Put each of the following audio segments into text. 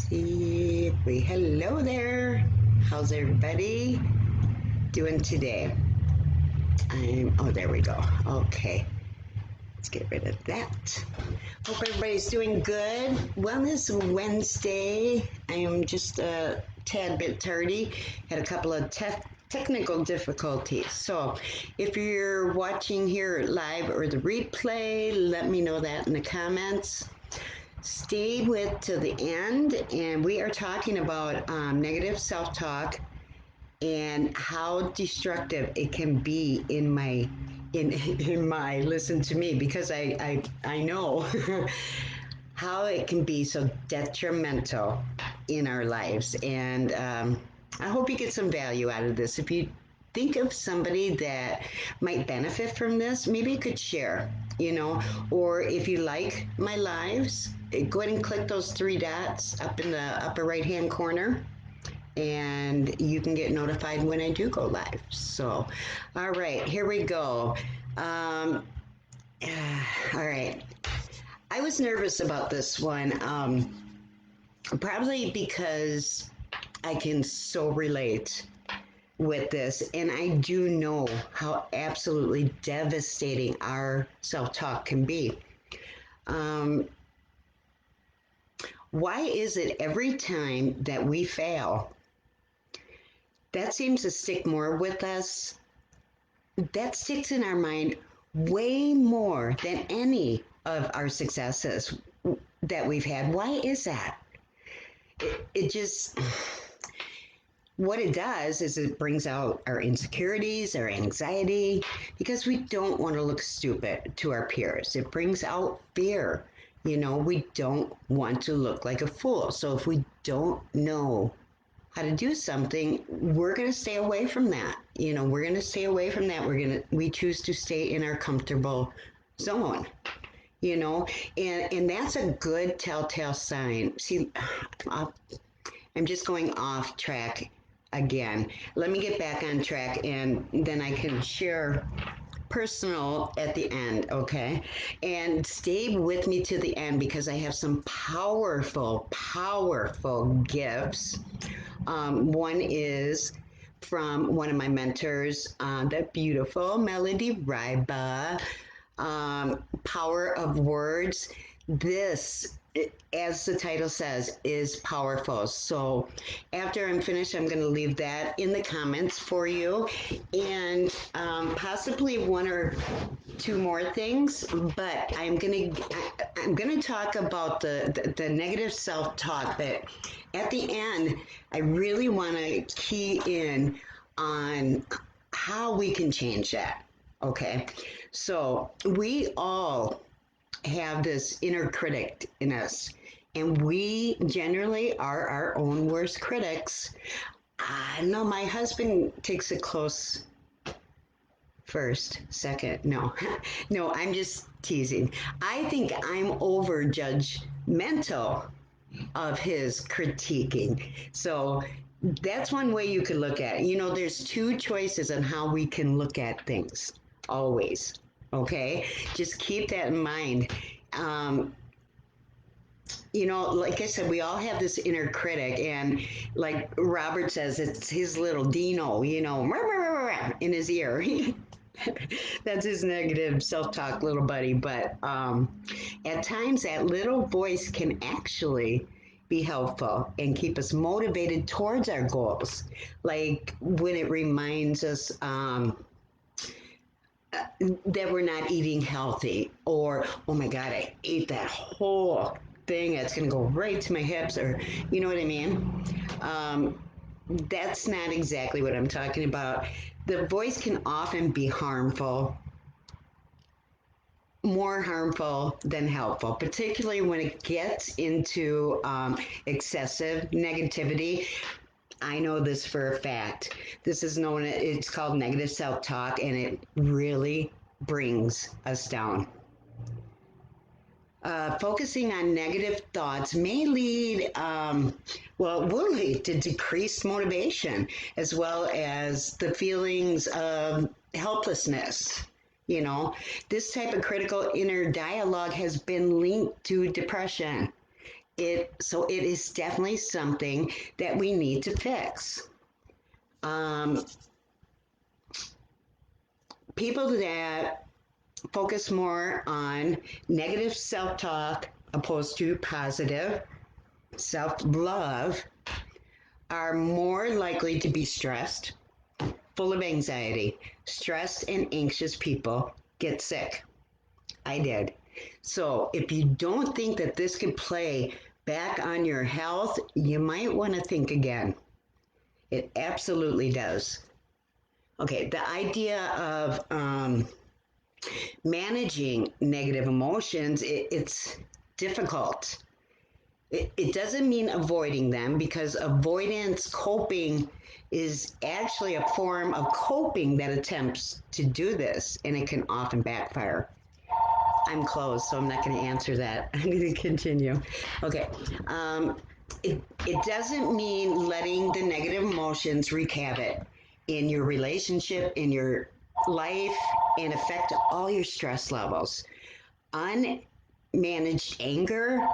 see. Hello there. How's everybody doing today? Oh, there we go. Okay. Let's get rid of that. Hope everybody's doing good. Wellness Wednesday. I am just a tad bit tardy. Had a couple of technical difficulties. So if you're watching here live or the replay, let me know that in the comments. Stay with to the end, and we are talking about negative self-talk and how destructive it can be in my listen to me, because I know how it can be so detrimental in our lives. And I hope you get some value out of this. If you think of somebody that might benefit from this, maybe you could share, or if you like my lives, go ahead and click those three dots up in the upper right hand corner, and you can get notified when I do go live. So, all right, here we go. All right. I was nervous about this one, probably because I can so relate with this, and I do know how absolutely devastating our self-talk can be. Why is it every time that we fail, that seems to stick more with us? That sticks in our mind way more than any of our successes that we've had. Why is that? It just, what it does is it brings out our insecurities, our anxiety, because we don't want to look stupid to our peers. It brings out fear. We don't want to look like a fool. So if we don't know how to do something, we're going to stay away from that. We're going to stay away from that. We choose to stay in our comfortable zone, and that's a good telltale sign. See, I'm just going off track again. Let me get back on track, and then I can share personal at the end, okay? And stay with me to the end, because I have some powerful, powerful gifts. One is from one of my mentors, the beautiful Melody Ryba, Power of Words. This, as the title says, is powerful. So after I'm finished, I'm going to leave that in the comments for you, and possibly one or two more things. But I'm going to talk about the negative self-talk. But at the end, I really want to key in on how we can change that. Okay, so we all have this inner critic in us, and we generally are our own worst critics. I know my husband takes a close first, second. No, no, I'm just teasing. I think I'm over judgmental of his critiquing. So that's one way you could look at it. There's two choices on how we can look at things, always. Okay, just keep that in mind. Like I said, we all have this inner critic, and like Robert says, it's his little Dino, in his ear. That's his negative self-talk little buddy. But at times, that little voice can actually be helpful and keep us motivated towards our goals. Like when it reminds us that we're not eating healthy, or, oh my God, I ate that whole thing. It's going to go right to my hips, or, you know what I mean? That's not exactly what I'm talking about. The voice can often be harmful, more harmful than helpful, particularly when it gets into excessive negativity. I know this for a fact. It's called negative self-talk, and it really brings us down. Focusing on negative thoughts may lead, will lead to decreased motivation, as well as the feelings of helplessness. This type of critical inner dialogue has been linked to depression it is definitely something that we need to fix. Um, People that focus more on negative self-talk opposed to positive self-love are more likely to be stressed, full of anxiety. Stressed and anxious people get sick. I did. So if you don't think that this could play back on your health, you might want to think again. It absolutely does. Okay, the idea of managing negative emotions, it's difficult. It doesn't mean avoiding them, because avoidance coping is actually a form of coping that attempts to do this, and it can often backfire. I'm closed, so I'm not going to answer that. I'm going to continue. Okay. It doesn't mean letting the negative emotions wreak havoc in your relationship, in your life, and affect all your stress levels. Unmanaged anger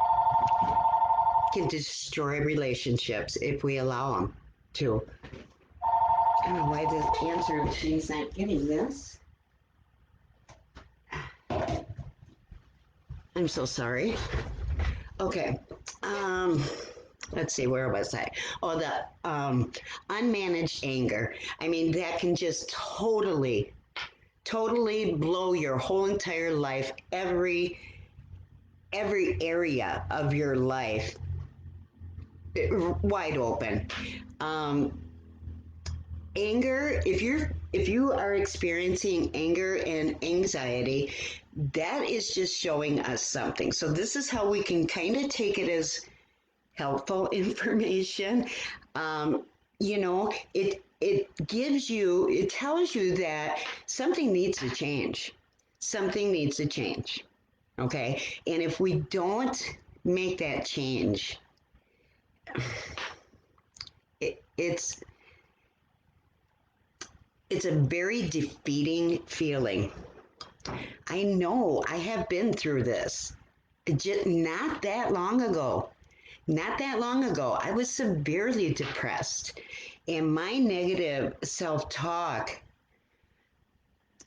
can destroy relationships if we allow them to. I don't know why the answer machine's not getting this. I'm so sorry. Okay. Let's see, where was I? Oh, the unmanaged anger. I mean, that can just totally blow your whole entire life, every area of your life wide open. Um, Anger, if you are experiencing anger and anxiety, that is just showing us something. So this is how we can kind of take it as helpful information. Um, it tells you that something needs to change. Something needs to change. Okay. And if we don't make that change, it's a very defeating feeling. I know I have been through this. Just not that long ago. Not that long ago, I was severely depressed, and my negative self-talk,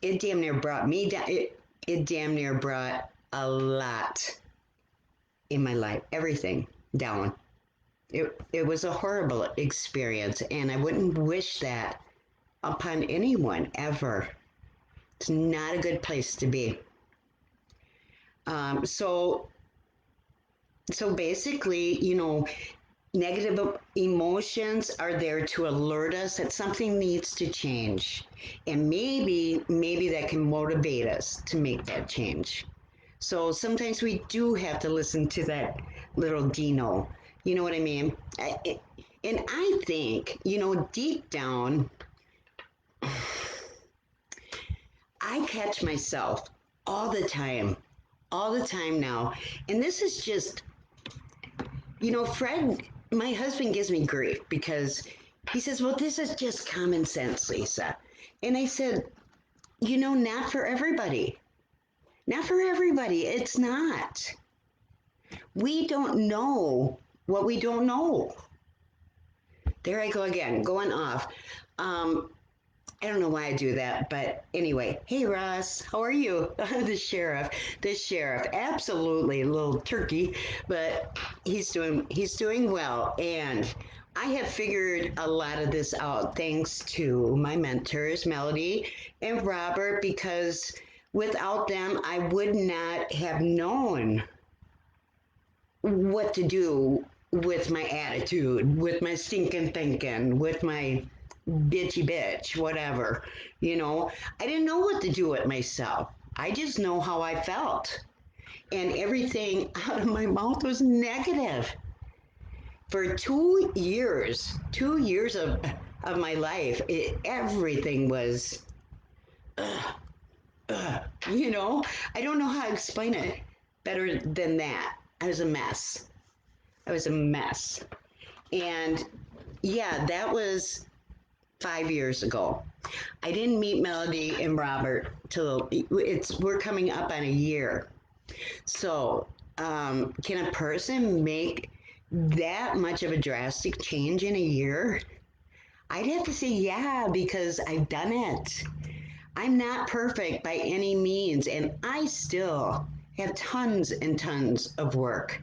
it damn near brought me down. It damn near brought a lot in my life, everything down. It was a horrible experience, and I wouldn't wish that upon anyone ever. It's not a good place to be. Um, so so basically, negative emotions are there to alert us that something needs to change, and maybe that can motivate us to make that change. So sometimes we do have to listen to that little Dino. You know what I mean? And I think, deep down, I catch myself all the time, all the time now. And this is just, Fred, my husband, gives me grief because he says, well, this is just common sense, Lisa. And I said, not for everybody. Not for everybody. It's not. We don't know what we don't know. There I go again, going off. I don't know why I do that, but anyway. Hey, Ross, how are you? The sheriff, absolutely a little turkey, but he's doing well. And I have figured a lot of this out thanks to my mentors, Melody and Robert, because without them, I would not have known what to do with my attitude, with my stinking thinking, with my bitchy bitch, whatever. I didn't know what to do with myself. I just know how I felt. And everything out of my mouth was negative. For 2 years of my life, everything was, I don't know how to explain it better than that. I was a mess. I was a mess. And yeah, that was 5 years ago. I didn't meet Melody and Robert till we're coming up on a year. So can a person make that much of a drastic change in a year? I'd have to say, yeah, because I've done it. I'm not perfect by any means, and I still have tons and tons of work.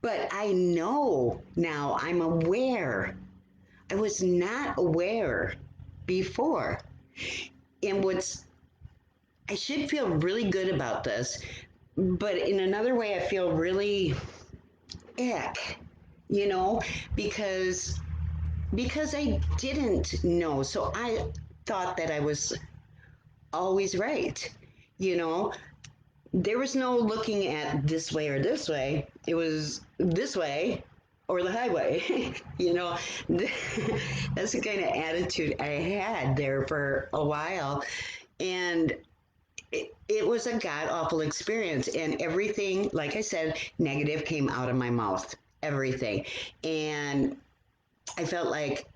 But I know now, I'm aware. I was not aware before. And I should feel really good about this, but in another way, I feel really ick, you know, because I didn't know. So I thought that I was always right. You know, there was no looking at this way or this way. It was this way or the highway. you know, that's the kind of attitude I had there for a while. And it was a god awful experience. And everything, like I said, negative came out of my mouth. Everything. And I felt like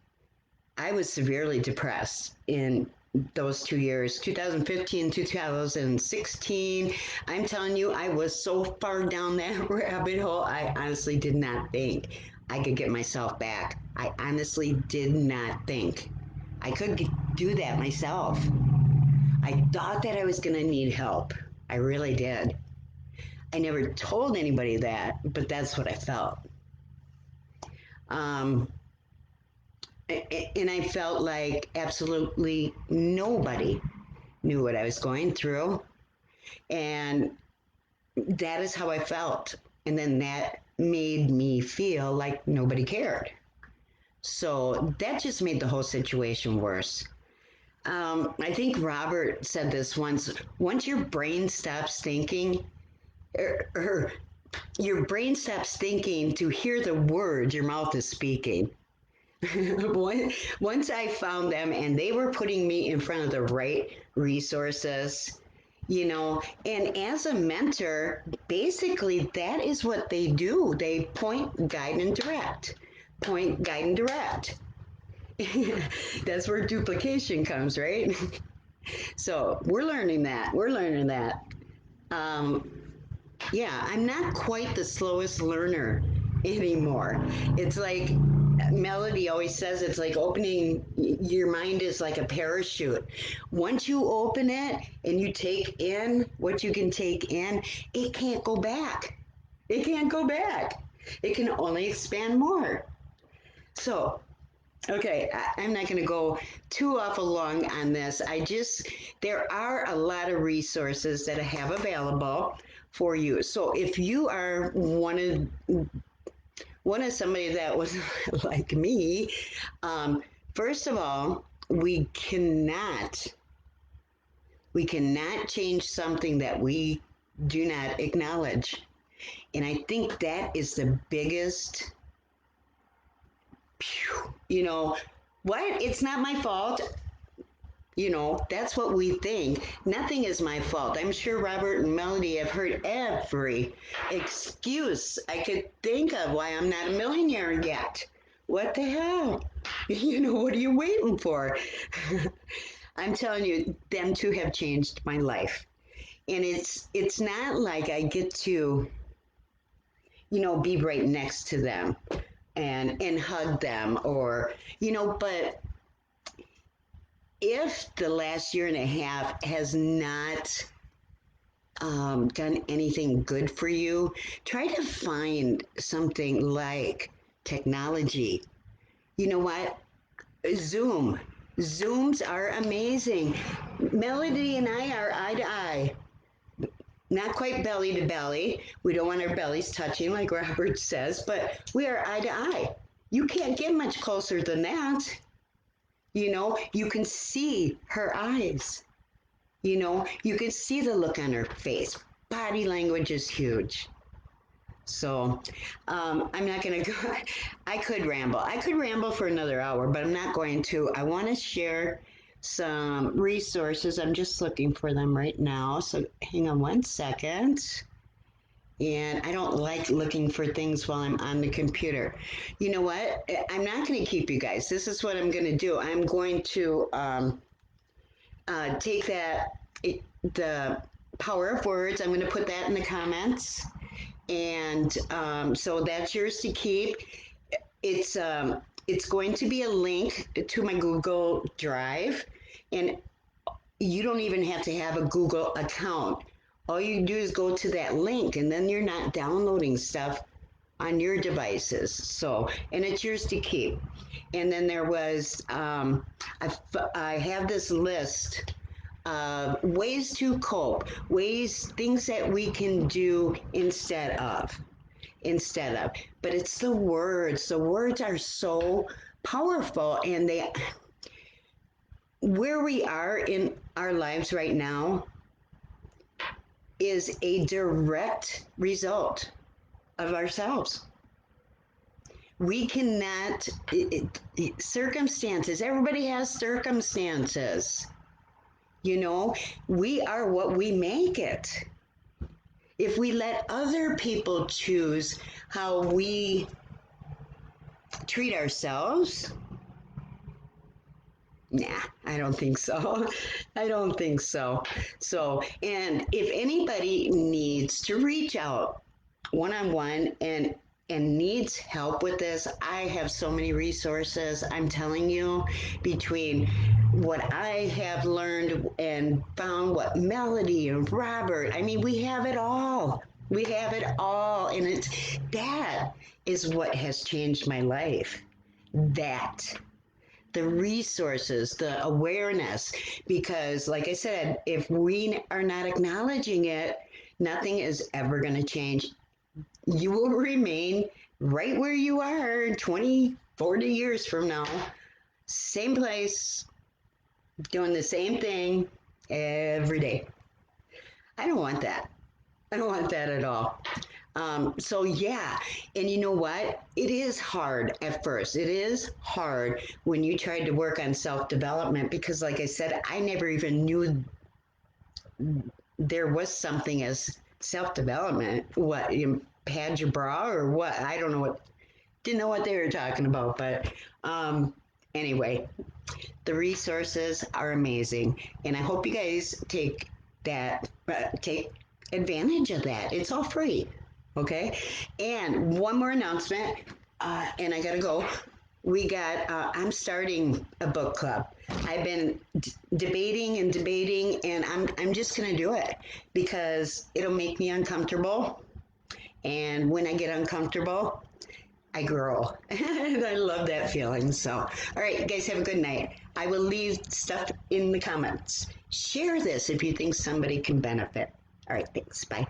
I was severely depressed in those 2 years, 2015, 2016. I'm telling you, I was so far down that rabbit hole, I honestly did not think I could get myself back. I honestly did not think I could do that myself. I thought that I was going to need help. I really did. I never told anybody that, but that's what I felt. Um, and I felt like absolutely nobody knew what I was going through. And that is how I felt. And then that made me feel like nobody cared. So that just made the whole situation worse. I think Robert said this once your brain stops thinking, or your brain stops thinking to hear the words your mouth is speaking. Once I found them and they were putting me in front of the right resources, and as a mentor, basically that is what they do. They point, guide, and direct. Point, guide, and direct. That's where duplication comes, right? So we're learning that. We're learning that. Um, Yeah, I'm not quite the slowest learner anymore. It's like Melody always says, it's like opening your mind is like a parachute. Once you open it and you take in what you can take in, it can't go back. It can't go back. It can only expand more. So, okay, I'm not going to go too awful long on this. There are a lot of resources that I have available for you. So if you are one of somebody that was like me, first of all, we cannot change something that we do not acknowledge. And I think that is the biggest, what? It's not my fault. That's what we think. Nothing is my fault. I'm sure Robert and Melody have heard every excuse I could think of why I'm not a millionaire yet. What the hell? What are you waiting for? I'm telling you, them two have changed my life. And it's not like I get to, be right next to them and hug them but if the last year and a half has not done anything good for you, try to find something like technology. You know what? Zoom. Zooms are amazing. Melody and I are eye to eye. Not quite belly to belly. We don't want our bellies touching, like Robert says, but we are eye to eye. You can't get much closer than that. You can see her eyes. You can see the look on her face. Body language is huge. So I'm not going to go. I could ramble. I could ramble for another hour, but I'm not going to. I want to share some resources. I'm just looking for them right now. So hang on one second. And I don't like looking for things while I'm on the computer. You know what? I'm not going to keep you guys. This is what I'm going to do. I'm going to take the power of words. I'm going to put that in the comments. And so that's yours to keep. It's going to be a link to my Google Drive, and you don't even have to have a Google account. All you do is go to that link, and then you're not downloading stuff on your devices. So, and it's yours to keep. And then there was, I have this list of ways to cope, things that we can do instead of. But it's the words. The words are so powerful, and where we are in our lives right now is a direct result of ourselves. We cannot, circumstances, everybody has circumstances. You know, we are what we make it. If we let other people choose how we treat ourselves, nah, I don't think so. I don't think so. So, and if anybody needs to reach out one-on-one and needs help with this, I have so many resources. I'm telling you, between what I have learned and found, what Melody and Robert, I mean, we have it all. We have it all. And that is what has changed my life. That the resources, the awareness, because like I said, if we are not acknowledging it, nothing is ever going to change. You will remain right where you are 20, 40 years from now, same place, doing the same thing every day. I don't want that. I don't want that at all. So yeah, and you know what? It is hard at first. It is hard when you tried to work on self-development because, like I said, I never even knew there was something as self-development. What, you pad your bra or what? I don't know what. Didn't know what they were talking about, but anyway, the resources are amazing, and I hope you guys take advantage of that. It's all free, okay? And one more announcement, and I gotta go. I'm starting a book club. I've been debating and debating, and I'm just gonna do it because it'll make me uncomfortable. And when I get uncomfortable, I grow. And I love that feeling. So, all right, you guys have a good night. I will leave stuff in the comments. Share this if you think somebody can benefit. All right, thanks. Bye.